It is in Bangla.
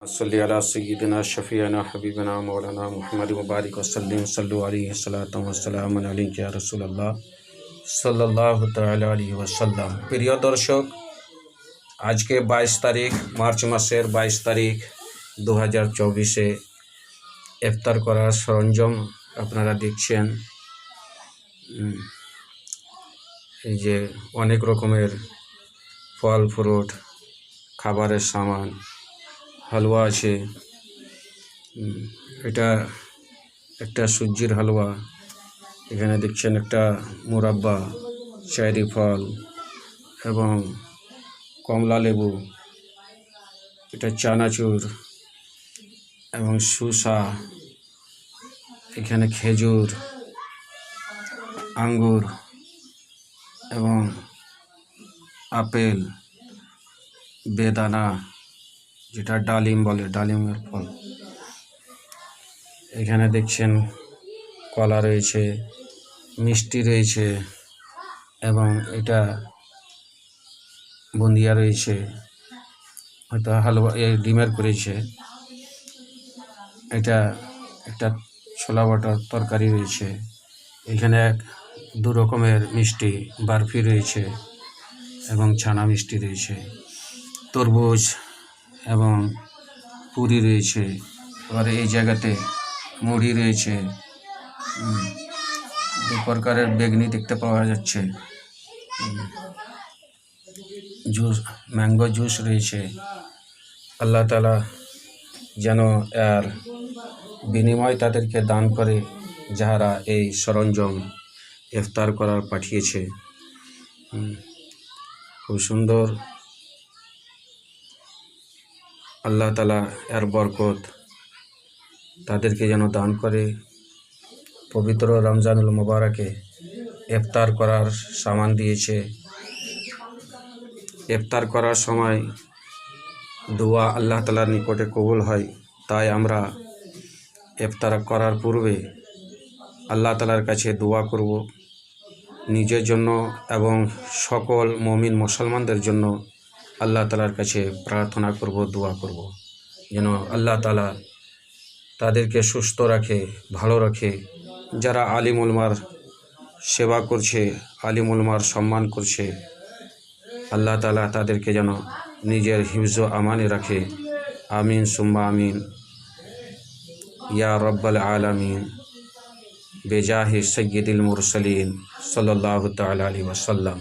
सल्ली अला सय्यिदिना शफीअना हबीबना मौलाना मुहम्मद मुबारक वसल्लम सल्लु अलैहि सलातु वस्सलाम अलैका या রাসূলুল্লাহ সাল্লাল্লাহু তাআলা আলাইহি ওয়াসাল্লাম। প্রিয় দর্শক, আজকে 22 তারিখ, মার্চ মাসের 22 তারিখ 2024-এ ইফতার করার সরঞ্জাম আপনারা দেখছেন। এই যে অনেক রকমের ফল ফ্রুট, খাবারের সামান, হালুয়া আছে। এটা একটা সুজির হালুয়া। এখানে দেখছেন একটা মুরাব্বা, চেরি ফল এবং কমলা লেবু, এটা চানাচুর এবং সুসা, এখানে খেজুর, আঙ্গুর এবং আপেল, বেদানা যেটা ডালিম বলে, ডালিমের ফল। এখানে দেখছেন কলা রয়েছে, মিষ্টি রয়েছে এবং এটা বুন্দিয়া রয়েছে, হয়তো হালুয়া ডিমের করেছে। এটা একটা ছোলা বাটার তরকারি রয়েছে। এখানে দু রকমের মিষ্টি, বরফি রয়েছে এবং ছানা মিষ্টি রয়েছে, তরমুজ এবং পুরি রয়েছে। আবার এই জায়গাতে মুড়ি রয়েছে, দু প্রকারের বেগনি দেখতে পাওয়া যাচ্ছে, জুস, ম্যাঙ্গো জুস রয়েছে। আল্লাহ তাআলা যেন এর বিনিময় তাদেরকে দান করে যাহারা এই সরঞ্জাম ইফতার করার পাঠিয়েছে। খুব সুন্দর। আল্লাহ তাআলা এর বরকত তাদেরকে যেন দান করে। পবিত্র রমজানুল মুবারকে ইফতার করার সামান দিয়েছে। ইফতার করার সময় দোয়া আল্লাহ তাআলার নিকটে কবুল হয়। তাই আমরা ইফতার করার পূর্বে আল্লাহ তাআলার কাছে দোয়া করব, নিজের জন্য এবং সকল মুমিন মুসলমানদের জন্য আল্লাহ তাআলার কাছে প্রার্থনা করব, দোয়া করব, যেন আল্লাহ তাআলা তাদেরকে সুস্থ রাখে, ভালো রাখে। যারা আলিম উলামার সেবা করছে, আলিম উলামার সম্মান করছে, আল্লাহ তাআলা তাদেরকে যেন নিজের হিফজ ও আমানে রাখে। আমিন সুম্মা আমিন ইয়া রব্বাল আলামিন বেজাহি সাইয়্যিদিল মুরসালিন সাল্লাল্লাহু তাআলা আলাইহি ওয়াসাল্লাম।